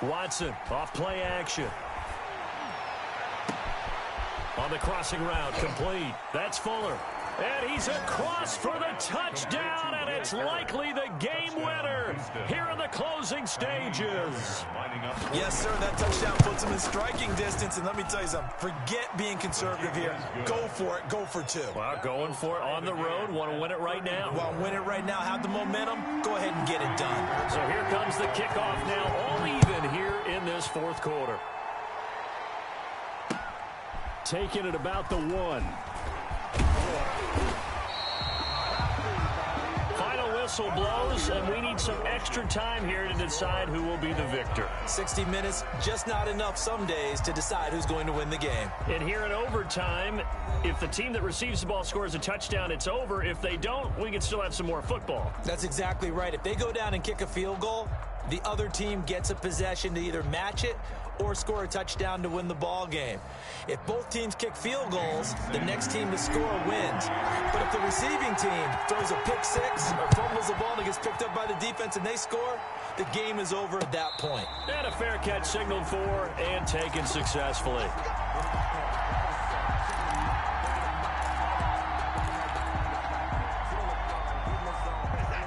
Watson off play action. On the crossing route, complete. That's Fuller. And he's across for the touchdown, and it's likely the game winner here in the closing stages. Yes, sir, that touchdown puts him in striking distance, and let me tell you something. Forget being conservative here. Go for it. Go for 2. Well, going for it on the road. Want to win it right now? Want to win it right now, have the momentum, go ahead and get it done. So here comes the kickoff now, all even here in this fourth quarter. Taking it about the 1. Final whistle blows, and we need some extra time here to decide who will be the victor. 60 minutes, just not enough some days to decide who's going to win the game. And here in overtime, if the team that receives the ball scores a touchdown, it's over. If they don't, we can still have some more football. That's exactly right. If they go down and kick a field goal, the other team gets a possession to either match it or score a touchdown to win the ball game. If both teams kick field goals, the next team to score wins. But if the receiving team throws a pick 6 or fumbles the ball and it gets picked up by the defense and they score, the game is over at that point. And a fair catch signaled for and taken successfully.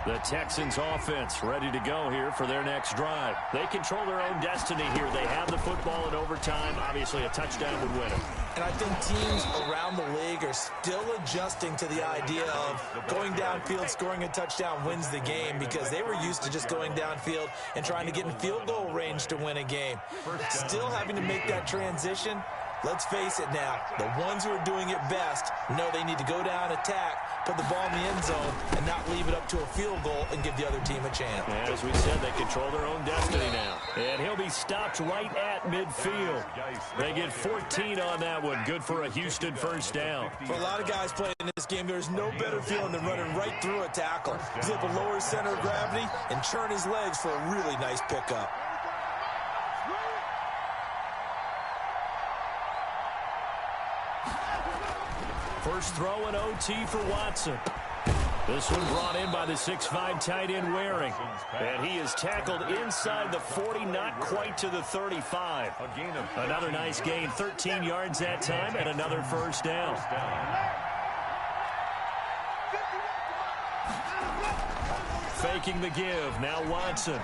The Texans offense ready to go here for their next drive. They control their own destiny here. They have the football in overtime. Obviously, a touchdown would win it. And I think teams around the league are still adjusting to the idea of going downfield, scoring a touchdown wins the game, because they were used to just going downfield and trying to get in field goal range to win a game. Still having to make that transition. Let's face it now, the ones who are doing it best know they need to go down, attack, put the ball in the end zone, and not leave it up to a field goal and give the other team a chance. And as we said, they control their own destiny now. And he'll be stopped right at midfield. They get 14 on that one. Good for a Houston first down. For a lot of guys playing in this game, there's no better feeling than running right through a tackle. He's able to lower his center of gravity and churn his legs for a really nice pickup. First throw in OT for Watson. This one brought in by the 6'5" tight end Waring. And he is tackled inside the 40, not quite to the 35. Another nice gain, 13 yards that time, and another first down. Faking the give, now Watson.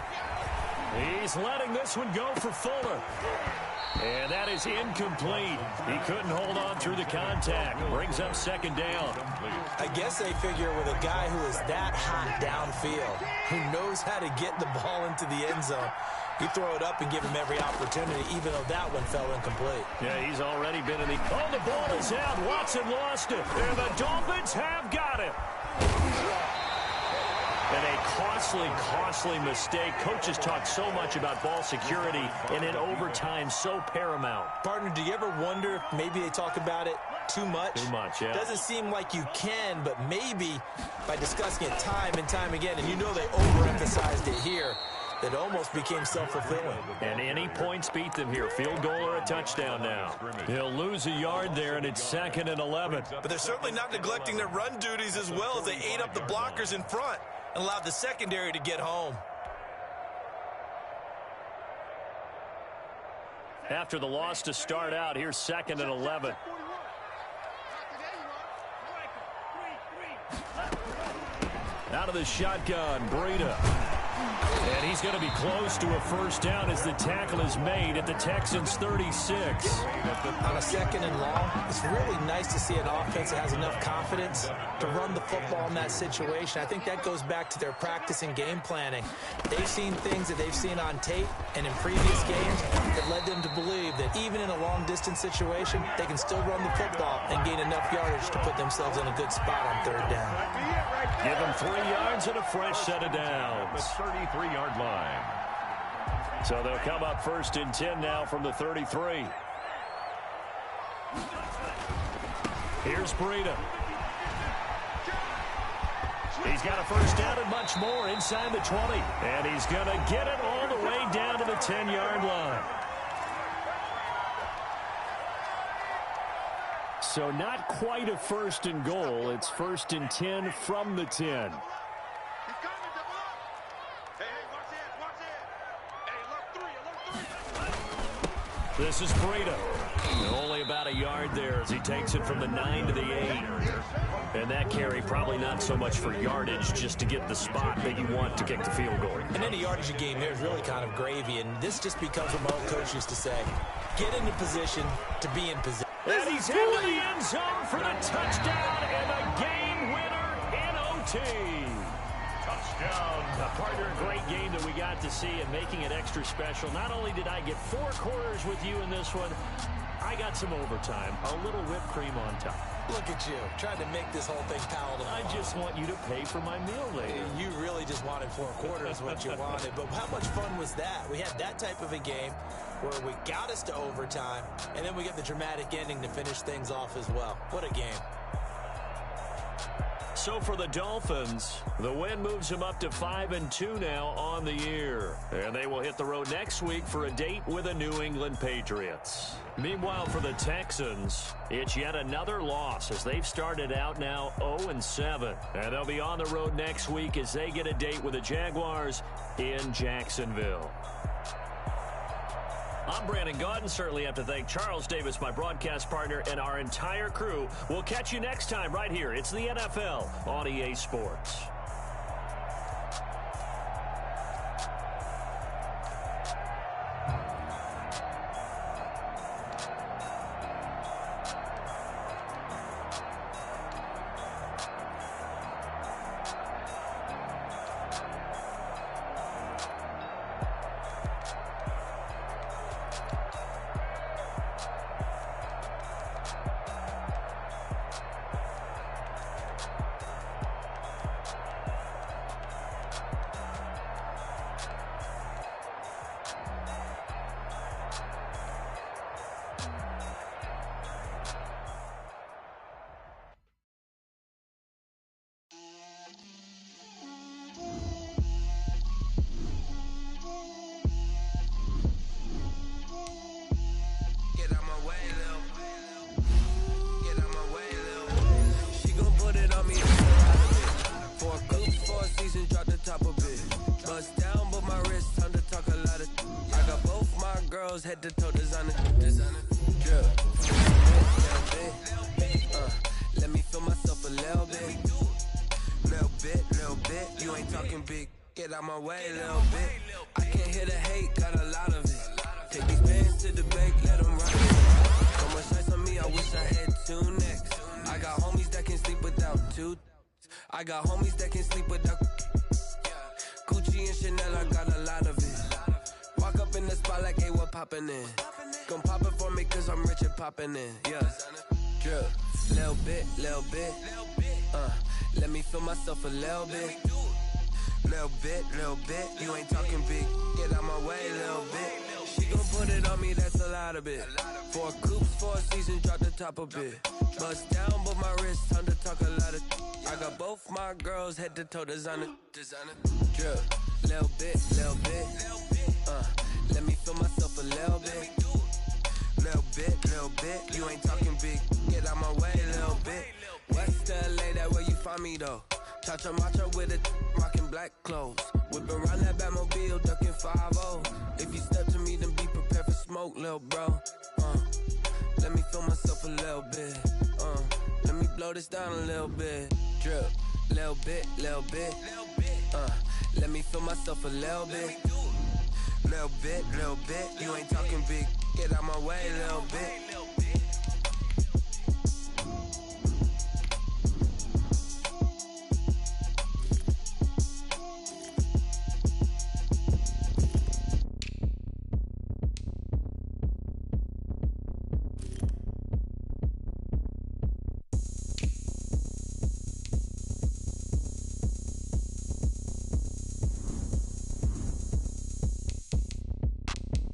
He's letting this one go for Fuller. And that is incomplete. He couldn't hold on through the contact. Brings up second down. I guess they figure with a guy who is that hot downfield, who knows how to get the ball into the end zone, you throw it up and give him every opportunity, even though that one fell incomplete. Yeah, he's already been in the... Oh, the ball is out. Watson lost it. And the Dolphins have got it. And a costly mistake. Coaches talk so much about ball security, and in overtime, so paramount. Partner, do you ever wonder if maybe they talk about it too much? Too much, yeah. Doesn't seem like you can, but maybe by discussing it time and time again, and you know they overemphasized it here, that almost became self-fulfilling. And any points beat them here. Field goal or a touchdown now. He'll lose a yard there, and it's 2nd and 11. But they're certainly not neglecting their run duties as well as they ate up the blockers in front and allowed the secondary to get home. After the loss to start out, here's 2nd and 11. Out of the shotgun, Breida. And he's going to be close to a first down as the tackle is made at the Texans' 36. On a 2nd and long, it's really nice to see an offense that has enough confidence to run the football in that situation. I think that goes back to their practice and game planning. They've seen things that they've seen on tape and in previous games that led them to believe that even in a long-distance situation, they can still run the football and gain enough yardage to put themselves in a good spot on 3rd down. Give them 3 yards and a fresh set of downs. 33-yard line. So they'll come up 1st and 10 now from the 33. Here's Breida. He's got a first down and much more inside the 20. And he's going to get it all the way down to the 10-yard line. So not quite a 1st and goal. It's 1st and 10 from the 10. This is Breida. Only about a yard there as he takes it from the 9 to the 8. And that carry probably not so much for yardage, just to get the spot that you want to kick the field goal. And any yardage game there is really kind of gravy, and this just becomes what my old coach used to say. Get into position to be in position. And he's into the end zone for the touchdown and a game winner in OT. Touchdown. Partner, a great game that we got to see and making it extra special. Not only did I get 4 quarters with you in this one, I got some overtime, a little whipped cream on top. Look at you, trying to make this whole thing palatable. I just want you to pay for my meal later. You really just wanted 4 quarters what you wanted, but how much fun was that? We had that type of a game where we got us to overtime, and then we get the dramatic ending to finish things off as well. What a game. So for the Dolphins, the win moves them up to 5-2 now on the year. And they will hit the road next week for a date with the New England Patriots. Meanwhile, for the Texans, it's yet another loss as they've started out now 0-7. And they'll be on the road next week as they get a date with the Jaguars in Jacksonville. I'm Brandon Gaudin. Certainly have to thank Charles Davis, my broadcast partner, and our entire crew. We'll catch you next time right here. It's the NFL on EA Sports. Head to toe designer drip. Let me feel myself a little bit. You ain't talking big. Get out my way, little bit. I can't hear the hate, got a lot of it. Take these pants to the bank, let them ride it. So much ice on me, I wish I had 2 necks. I got homies that can sleep without 2. I got homies that can sleep without Gucci and Chanel, I got a lot of it. Walk up in the spot like, hey, what poppin' in? Gon' pop it for me cause I'm rich and poppin' in. Yeah, drip, little bit. Let me feel myself a little bit. Little bit. You ain't talking big. Get out my way, little bit. She gon' put it on me, that's a lot of it. 4 coops, 4 seasons, drop the top a bit. Bust down, but my wrist, time to talk a lot of. I got both my girls head to toe designer. Drip, little bit. Let me feel myself a little bit. Little bit. You ain't talking big. Get out my way, little bit. West LA, that where you find me though. Cha-cha matcha with it, rocking black clothes. Whip around that Batmobile, ducking 5-0. If you step to me, then be prepared for smoke, little bro. Let me feel myself a little bit. Let me blow this down a little bit. Drip, little bit, little bit. Let me feel myself a little bit. Little bit, little bit. You ain't talking big. Get out my way, little bit.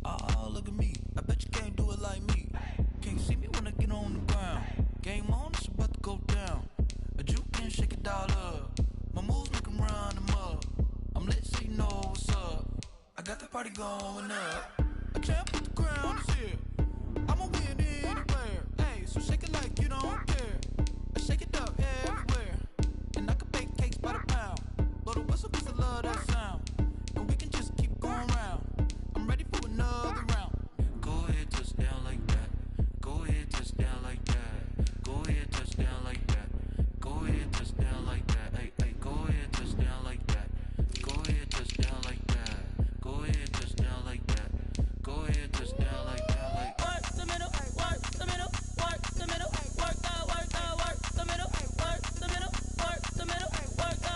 Oh, look at me. I bet you can't do it like me. Can't see me when I get on the ground. Game on, it's about to go down. A juke and shake it all up. My moves make 'em run them up. I'm lit so you know what's up. I got the party going up. A champ with the crown is here. I'ma win anywhere. Hey, so shake it like you don't care. I shake it up everywhere. And I can bake cakes by the pound. Blow the whistle 'cause I love that sound. And we can just keep going round. I'm ready for another round. Go ahead, touch down like that. Go ahead, touch down like that. Go ahead, touch down like that. Go ahead, touch down like that. Hey, hey, go ahead, touch down like that. Go ahead, touch down like that. Go ahead, touch down like that. Go ahead, touch down like that. Like work the middle, work the middle, work the middle, work the middle, work the middle, work the middle, work the middle, work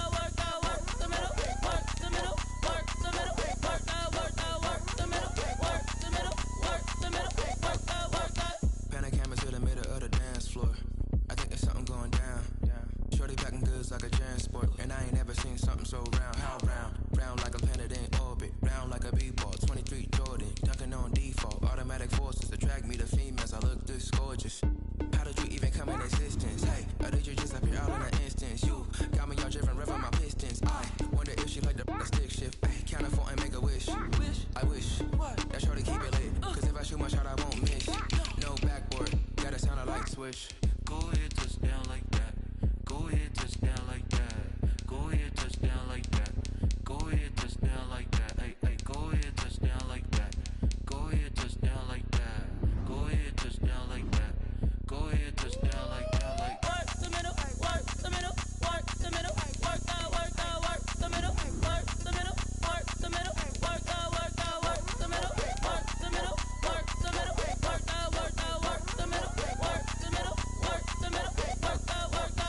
the middle, work the middle, work the middle, work the middle, work the middle, work the. Pan a camera to the middle of the dance floor. I think there's something going down. Shorty packing goods like a transport, and I ain't never seen something so round. How round? Round like a planet in orbit, round like a b-ball. 23 Jordan, dunking on default. Automatic forces attract me to females. I look this gorgeous. How did you even come in existence? Hey, or did you just appear out in an instance? You got me all driven, revving my pistons. I wonder if she like the stick shift. Ay, count a four and make a wish. I wish that shorty keep it lit. 'Cause if I shoot my shot, I won't miss. No backboard, gotta sound a light switch. go ahead, touch down like that. Go ahead, touch down like that. Go ahead, touch down like that. Go ahead, touch down like that. Hey, hey, go ahead, touch down like that. Go ahead, touch down like that. Go ahead, touch down like that. Go ahead, touch down like that. Like Work the middle, work the middle, work the middle, work the middle, work the middle, work the middle, work the middle, work the middle, work the middle, work the middle, work the middle, work the middle, work the middle, work the middle, work the middle, work the.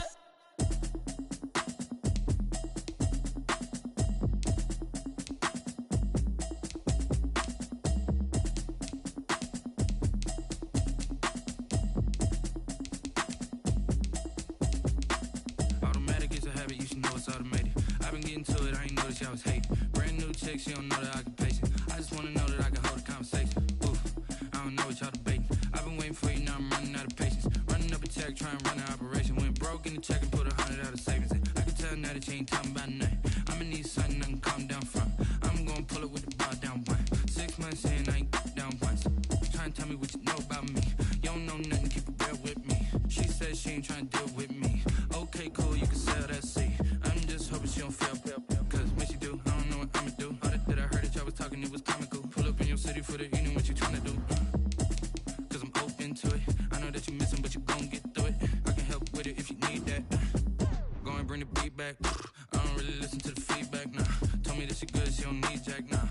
Automatic is a habit, you should know it's automated. I've been getting to it, I ain't noticed y'all was hating. Brand new chick, she don't know the occupation. I just wanna know that I can hold a conversation. Oof, I don't know what y'all debating. I've been waiting for you, now I'm running out of patience. Running up a check, trying to run an operation. Went broke in the check and put 100 out of savings in. I can tell now that you ain't talking about nothing. I'ma need something I can calm down from. I'm gonna pull it with the bar down one. 6 months in, I ain't down once. Trying to tell me what you know about me. You don't know nothing, keep it real with me. She said she ain't trying to deal with me. Okay, cool, you can sell that seat. I'm just hoping she don't fail. Cause when she do, I don't know what I'ma do. All that I heard that y'all was talking, it was comical. Pull up in your city for the evening, what you tryna do? Cause I'm open to it. I know that you missing, but you gon' get through it. I can help with it if you need that. Go and bring the beat back. I don't really listen to the feedback, nah. Told me that she good, she don't need Jack, nah.